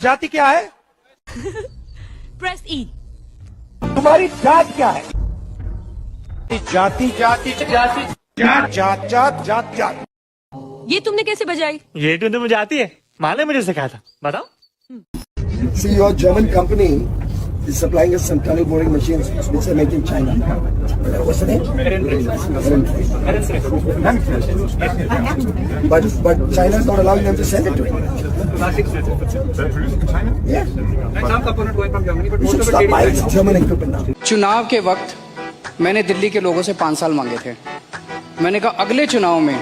जाति क्या है? प्रेस ई। तुम्हारी जात क्या है? जाति जाति जाति जात जात जात जात जात। ये तुमने कैसे बजाई? ये तो मुझे आती है, माले मुझे सिखाया था। बताओ। See, your German company is supplying us some tunnel boring machines which are made in China. What's the name? But China is not allowing them to send it to it. Yeah. We should stop buying German equipment now. चुनाव के वक्त मैंने दिल्ली के लोगों से 5 साल मांगे थे। मैंने कहा अगले चुनाव में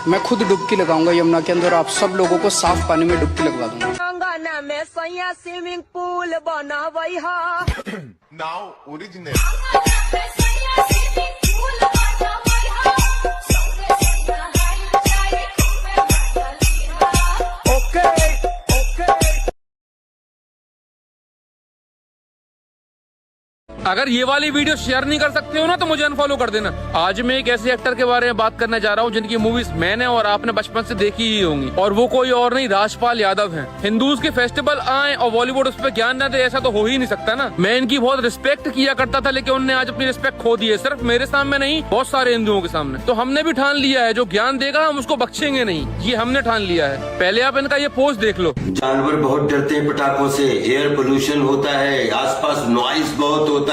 मैं खुद डुबकी लगाऊंगा यमुना के अंदर, आप सब लोगों को साफ पानी में डुबकी लगवा दूंगा। स्विमिंग पूल बना वही नाउ ओरिजिनल अगर ये वाली वीडियो शेयर नहीं कर सकते हो ना तो मुझे अनफॉलो कर देना। आज मैं एक ऐसे एक्टर के बारे में बात करने जा रहा हूँ जिनकी मूवीज मैंने और आपने बचपन से देखी ही होंगी, और वो कोई और नहीं राजपाल यादव हैं। हिंदूज के फेस्टिवल आए और बॉलीवुड उस पर ज्ञान न दे, ऐसा तो हो ही नहीं सकता ना। मैं इनकी बहुत रिस्पेक्ट किया करता था, लेकिन उन्होंने आज अपनी रिस्पेक्ट खो दी है, सिर्फ मेरे सामने नहीं, बहुत सारे हिंदुओं के सामने। तो हमने भी ठान लिया है जो ज्ञान देगा हम उसको बख्शेंगे नहीं, ये हमने ठान लिया है। पहले आप इनका ये पोस्ट देख लो। जानवर बहुत डरते हैं पटाखों से, एयर पोल्यूशन होता है, आसपास नॉइज बहुत होता है,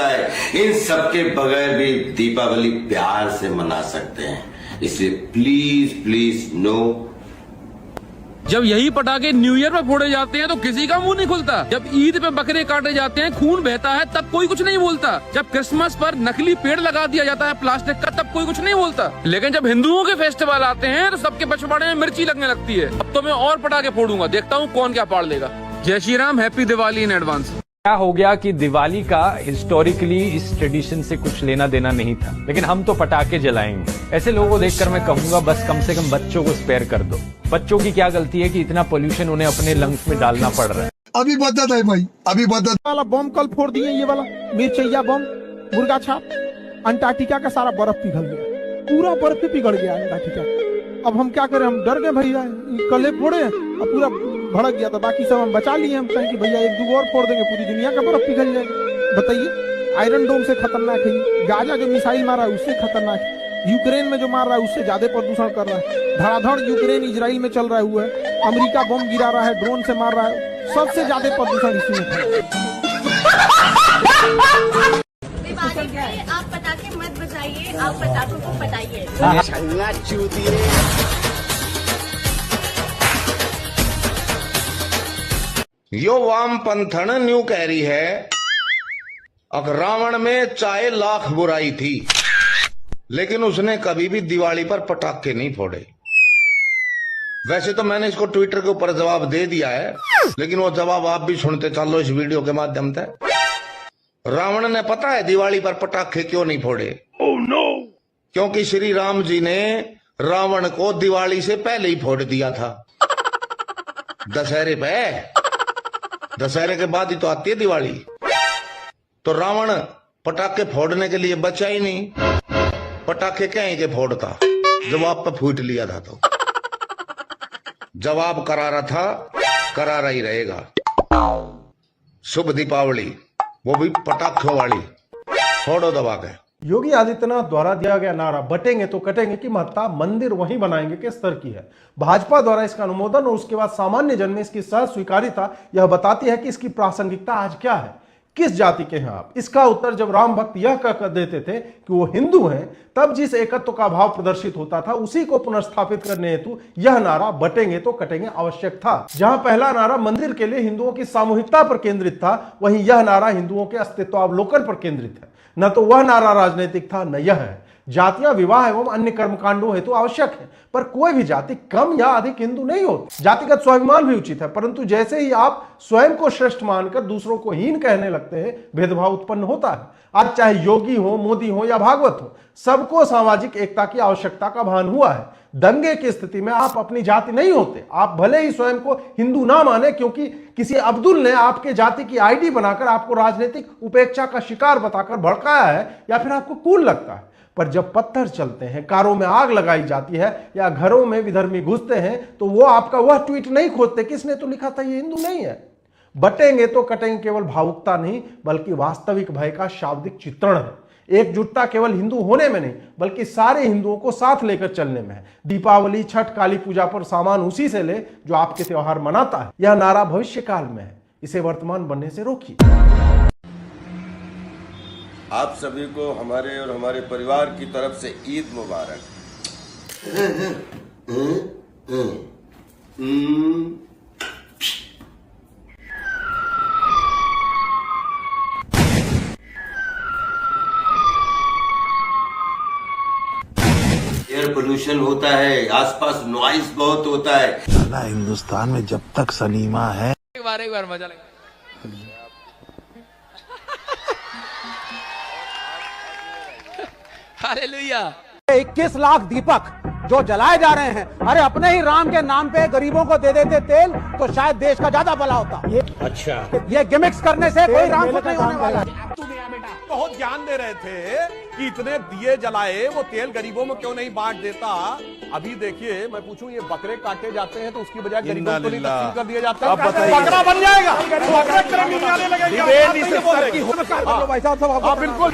इन सबके बगैर भी दीपावली प्यार से मना सकते हैं, इसलिए प्लीज प्लीज नो। जब यही पटाखे न्यू ईयर में फोड़े जाते हैं तो किसी का मुंह नहीं खुलता। जब ईद पे बकरे काटे जाते हैं, खून बहता है, तब कोई कुछ नहीं बोलता। जब क्रिसमस पर नकली पेड़ लगा दिया जाता है प्लास्टिक का, तब कोई कुछ नहीं बोलता। लेकिन जब हिंदुओं के फेस्टिवल आते हैं तो सबके पछवाड़े में मिर्ची लगने लगती है। अब तो मैं और पटाखे फोड़ूंगा, देखता हूँ कौन क्या पाड़ लेगा। जय Shri Ram, happy Diwali in advance. क्या हो गया कि दिवाली का हिस्टोरिकली इस ट्रेडिशन से कुछ लेना देना नहीं था, लेकिन हम तो पटाखे जलाएंगे। ऐसे लोगों को देखकर मैं कहूंगा बस कम से कम बच्चों को स्पेयर कर दो। बच्चों की क्या गलती है कि इतना पोल्यूशन उन्हें अपने लंग्स में डालना पड़ रहा है। अभी बदत है भाई, अभी बदत वाला बम कल फोड़ दिए, ये वाला मिर्चैया बम, मुर्गा छाप। अंटार्कटिका का सारा बर्फ पिघल गया, पूरा बर्फ पिघल गया अंटार्कटिका। अब हम क्या करें, हम डर गए भैया, कल फोड़े और पूरा भड़क गया, तो बाकी सब हम बचा लिए। हम कहें कि भैया 1-2 और फोड़ देंगे, पूरी दुनिया का बर्फ पिघल जाएगा। बताइए, आयरन डोम से खतरनाक है, गाजा जो मिसाइल मारा है उससे खतरनाक है, यूक्रेन में जो मार रहा है उससे ज्यादा प्रदूषण कर रहा है। धड़ाधड़ यूक्रेन इजराइल में चल रहा हुआ है, अमेरिका बम गिरा रहा है, ड्रोन से मार रहा है, सबसे ज्यादा प्रदूषण इसी में है। आप पटाखे मत बजाइए, आप पटाखों को पटाइए। यो वामपंथन न्यू कह रही है, अग रावण में चाहे लाख बुराई थी, लेकिन उसने कभी भी दिवाली पर पटाखे नहीं फोड़े। वैसे तो मैंने इसको ट्विटर के ऊपर जवाब दे दिया है, लेकिन वो जवाब आप भी सुनते चलो इस वीडियो के माध्यम से। रावण ने पता है दिवाली पर पटाखे क्यों नहीं फोड़े? Oh no! क्योंकि श्री राम जी ने रावण को दिवाली से पहले ही फोड़ दिया था, दशहरे पे। दशहरे के बाद ही तो आती है दिवाली। तो रावण पटाखे फोड़ने के लिए बचा ही नहीं, पटाखे कहीं के फोड़ता जब आप पे फूट लिया था। तो जवाब करारा था, करारा ही रहेगा। शुभ दीपावली, वो भी पटाखों वाली, फोड़ो दबा के। योगी आदित्यनाथ द्वारा दिया गया नारा बटेंगे तो कटेंगे की महत्ता मंदिर वहीं बनाएंगे के स्तर की है। भाजपा द्वारा इसका अनुमोदन और उसके बाद सामान्य जन में इसकी सहज स्वीकारिता यह बताती है कि इसकी प्रासंगिकता आज क्या है। किस जाति के हैं आप? इसका उत्तर जब राम भक्त यह कहकर देते थे कि वो हिंदू हैं, तब जिस एकत्व का भाव प्रदर्शित होता था उसी को पुनर्स्थापित करने हेतु यह नारा बटेंगे तो कटेंगे आवश्यक था। जहां पहला नारा मंदिर के लिए हिंदुओं की सामूहिकता पर केंद्रित था, वहीं यह नारा हिंदुओं के अस्तित्वावलोकन पर केंद्रित है। न तो वह नारा राजनीतिक था, न यह है। जातियां विवाह एवं अन्य कर्मकांडों हेतु आवश्यक है, पर कोई भी जाति कम या अधिक हिंदू नहीं होती। जातिगत स्वाभिमान भी उचित है, परंतु जैसे ही आप स्वयं को श्रेष्ठ मानकर दूसरों को हीन कहने लगते हैं, भेदभाव उत्पन्न होता है। आज चाहे योगी हो, मोदी हो या भागवत हो, सबको सामाजिक एकता की आवश्यकता का भान हुआ है। दंगे की स्थिति में आप अपनी जाति नहीं होते। आप भले ही स्वयं को हिंदू ना माने, क्योंकि किसी अब्दुल ने आपके जाति की आईडी बनाकर आपको राजनीतिक उपेक्षा का शिकार बताकर भड़काया है, या फिर आपको कूल लगता है। पर जब पत्थर चलते हैं, कारों में आग लगाई जाती है या घरों में विधर्मी घुसते हैं, तो वो आपका वह ट्वीट नहीं खोजते किसने तो लिखा था ये हिंदू नहीं है। बटेंगे तो कटेंगे केवल भावुकता नहीं बल्कि वास्तविक भय का शाब्दिक चित्रण है। एकजुटता केवल हिंदू होने में नहीं बल्कि सारे हिंदुओं को साथ लेकर चलने में है। दीपावली, छठ, काली पूजा पर सामान उसी से ले जो आपके त्योहार मनाता है। यह नारा भविष्य काल में है, इसे वर्तमान बनने से रोकिए। आप सभी को हमारे और हमारे परिवार की तरफ से ईद मुबारक। एयर पोल्यूशन होता है, आसपास नॉइस बहुत होता है। हिंदुस्तान में जब तक सलीमा है। एक बार मजा लगा। हालेलुया। 21 लाख दीपक जो जलाए जा रहे हैं, अरे अपने ही राम के नाम पे गरीबों को दे देते तेल तो शायद देश का ज्यादा भला होता। ये गिमिक्स करने से कोई राम को नहीं होने वाला। बहुत ज्ञान दे रहे थे कि इतने दिए जलाए, वो तेल गरीबों में क्यों नहीं बांट देता। अभी देखिए, मैं पूछूं, ये बकरे काटे जाते हैं तो उसकी बजाय गरीबों को नहीं तकसीम कर दिया जाता है। बकरा बन जाएगा, बिल्कुल।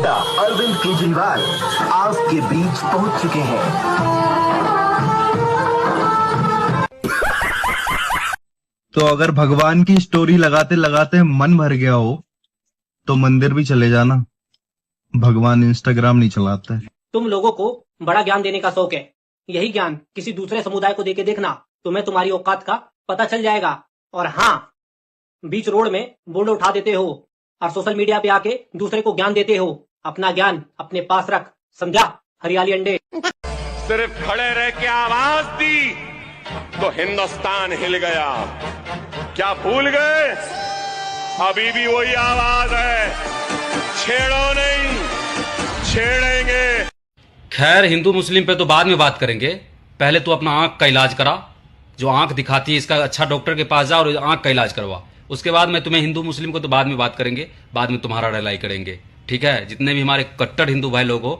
अरविंद केजरीवाल आपके बीच पहुंच चुके हैं। तो अगर भगवान की स्टोरी लगाते लगाते मन भर गया हो तो मंदिर भी चले जाना। भगवान इंस्टाग्राम नहीं चलाते। तुम लोगों को बड़ा ज्ञान देने का शौक है, यही ज्ञान किसी दूसरे समुदाय को देके देखना, तुम्हें तुम्हारी औकात का पता चल जाएगा। और हाँ, बीच रोड में बोर्ड उठा देते हो और सोशल मीडिया पे आके दूसरे को ज्ञान देते हो। अपना ज्ञान अपने पास रख, समझा? हरियाली अंडे। सिर्फ खड़े रह के आवाज दी तो हिंदुस्तान हिल गया। क्या भूल गए? अभी भी वही आवाज है, छेड़ो नहीं, छेड़ेंगे। खैर, हिंदू मुस्लिम पे तो बाद में बात करेंगे। पहले तो अपना आंख का इलाज करा। जो आंख दिखाती है इसका अच्छा डॉक्टर के पास जा और आंख का इलाज करवा। उसके बाद में तुम्हें हिंदू मुस्लिम को तो बाद में बात करेंगे, बाद में तुम्हारा राय करेंगे, ठीक है? जितने भी हमारे कट्टर हिंदू भाई लोग हो,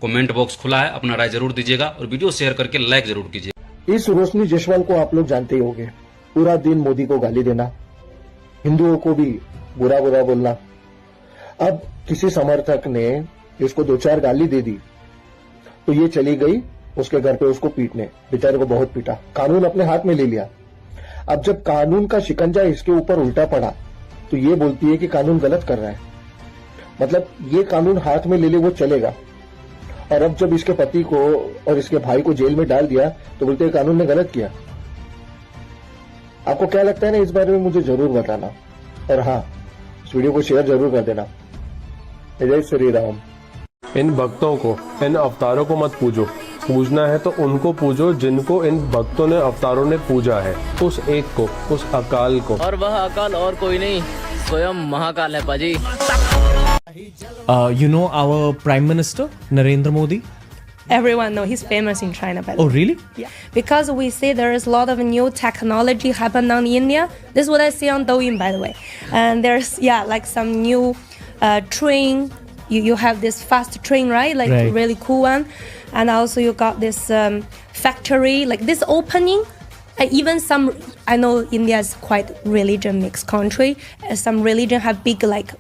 कमेंट बॉक्स खुला है, अपना राय जरूर दीजिएगा और वीडियो शेयर करके लाइक जरूर कीजिए। इस रोशनी जसवाल को आप लोग जानते ही होंगे, पूरा दिन मोदी को गाली देना, हिंदुओं को भी बुरा बुरा बोलना। अब किसी समर्थक ने इसको 2-4 गाली दे दी तो ये चली गई उसके घर पे उसको पीटने। बेचारे को बहुत पीटा, कानून अपने हाथ में ले लिया। अब जब कानून का शिकंजा इसके ऊपर उल्टा पड़ा तो ये बोलती है कि कानून गलत कर रहा है। मतलब ये कानून हाथ में ले ले वो चलेगा। और अब जब इसके पति को और इसके भाई को जेल में डाल दिया तो बोलते हैं कानून ने गलत किया। आपको क्या लगता है ना, इस बारे में मुझे जरूर बताना। और हाँ, इस वीडियो को शेयर जरूर कर देना। जय श्री राम। इन भक्तों को, इन अवतारों को मत पूजो। पूजना है तो उनको पूजो जिनको इन भक्तों ने, अवतारों ने पूजा है। उस एक को, उस अकाल को। और वह अकाल और कोई नहीं, स्वयं महाकाल है पाजी। You know our Prime Minister, Narendra Modi? Everyone know he's famous in China. By the Oh, way. really? Yeah. Because we see there is a lot of new technology happen on India. This is what I see on Douyin, by the way. And there's, like some new train. You have this fast train, right? Like really cool one. And also you got this factory, like this opening. Even some, I know India is quite religion mixed country. Some religion have big like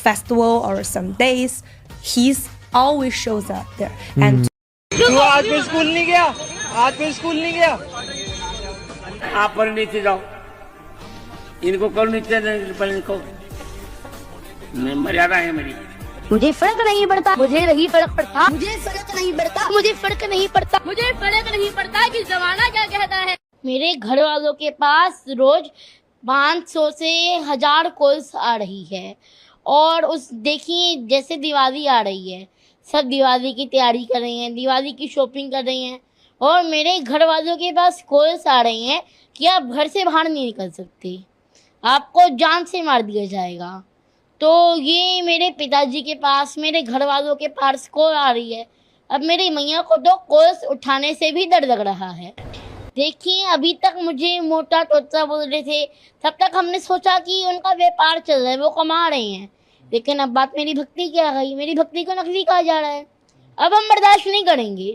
festival or some days. He's always shows up there. And तू आज भी school नहीं गया? आज भी school नहीं गया? आप पर नीचे जाओ, इनको कल नीचे पर इनको मर्यादा है मेरी। मुझे फर्क नहीं पड़ता, मुझे नहीं फर्क पड़ता, मुझे फर्क नहीं पड़ता, मुझे फर्क नहीं पड़ता, मुझे फर्क नहीं पड़ता कि जमाना क्या कहता है। मेरे घर वालों के पास रोज 500 से 1000 कॉल्स आ रही है। और उस देखिए, जैसे दिवाली आ रही है, सब दिवाली की तैयारी कर रही हैं, दिवाली की शॉपिंग कर रही हैं। और मेरे घर वालों के पास कॉल्स आ रही हैं कि आप घर से बाहर नहीं निकल सकते, आपको जान से मार दिया जाएगा। तो ये मेरे पिताजी के पास, मेरे घर वालों के पास कॉल आ रही है। अब मेरी मैया को तो कॉल्स उठाने से भी डर लग रहा है। देखिए, अभी तक मुझे मोटा टोचा बोल रहे थे, तब तक हमने सोचा कि उनका व्यापार चल रहा है, वो कमा रहे हैं। लेकिन अब बात मेरी भक्ति की आ गई, मेरी भक्ति को नकली कहा जा रहा है। अब हम बर्दाश्त नहीं करेंगे।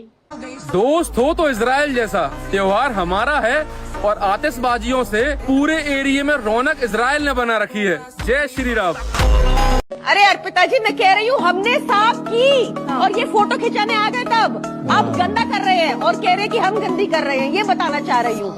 दोस्त हो तो इजराइल जैसा, त्योहार हमारा है, और आतिशबाजियों से पूरे एरिया में रौनक इजराइल ने बना रखी है। जय श्री राम। अरे अर्पिता जी, मैं कह रही हूँ हमने साफ की और ये फोटो खिंचाने आ गए तब आप गंदा कर रहे हैं और कह रहे हैं कि हम गंदी कर रहे हैं, ये बताना चाह रही हूँ।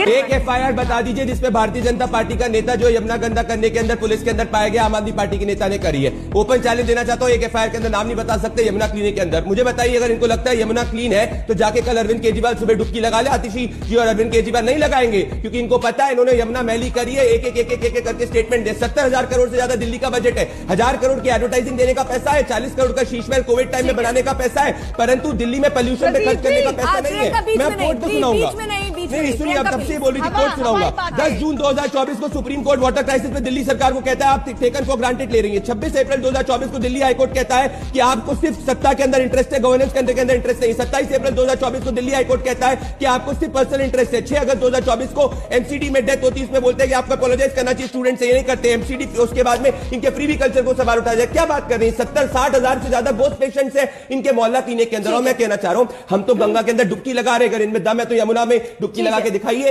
एक FIR बता दीजिए जिसमें भारतीय जनता पार्टी का नेता जो यमुना गंदा करने के अंदर पुलिस के अंदर पाया गया आम आदमी पार्टी के नेता ने करी है। ओपन चैलेंज देना चाहता हूँ, एक FIR के अंदर नाम नहीं बता सकते यमुना क्लिनिक के अंदर। मुझे बताइए अगर इनको लगता है यमुना क्लीन है तो जाके कल अरविंद केजरीवाल सुबह डुबकी लगा ले। आतिशी जी और अरविंद केजरीवाल नहीं लगाएंगे क्योंकि इनको पता है इन्होंने यमुना मैली करी है। एक एक करके स्टेटमेंट दे। 70,000 करोड़ से ज्यादा दिल्ली का बजट है, 1000 करोड़ की एडवर्टाइजिंग देने का पैसा है, 40 करोड़ का शीश महल कोविड टाइम में बनाने का पैसा है, परंतु दिल्ली में पोल्यूशन पे खर्च करने का पैसा नहीं है। मैं कोर्ट को सुनाऊंगा, नहीं सुनिए, अब तब से बोल रही थी, कोर्ट सुनाऊंगा। 10 जून 2024 को सुप्रीम कोर्ट वाटर क्राइसिस में दिल्ली सरकार को कहता है आप टेकन फॉर ग्रांटेड ले रही है। 26 अप्रैल 2024 को दिल्ली हाईकोर्ट कहता है कि आपको सिर्फ सत्ता के अंदर इंटरेस्ट है, गवर्नेंस के अंदर इंटरेस्ट नहीं। 27 अप्रैल 2024 को दिल्ली हाईकोर्ट कहता है कि आपको सिर्फ पर्सनल इंटरेस्ट है। 6 अगस्त 2024 को MCD में डेथ होती है, इसमें बोलते हैं कि आपको अपोलोजाइज करना चाहिए, स्टूडेंट से ये नहीं करते। MCD उसके बाद में इनके प्रीवी कल्चर को सवाल उठाया जाए। क्या बात कर रही है, 70-60 हजार से ज्यादा गोस्ट पेशेंट्स है इनके मोहल्ला क्लिनिक के अंदर। और मैं कहना चाह रहा हूं हम तो गंगा के अंदर डुबकी लगा रहे, अगर इनमें दम है तो यमुना में डुबकी लगा के दिखाइए।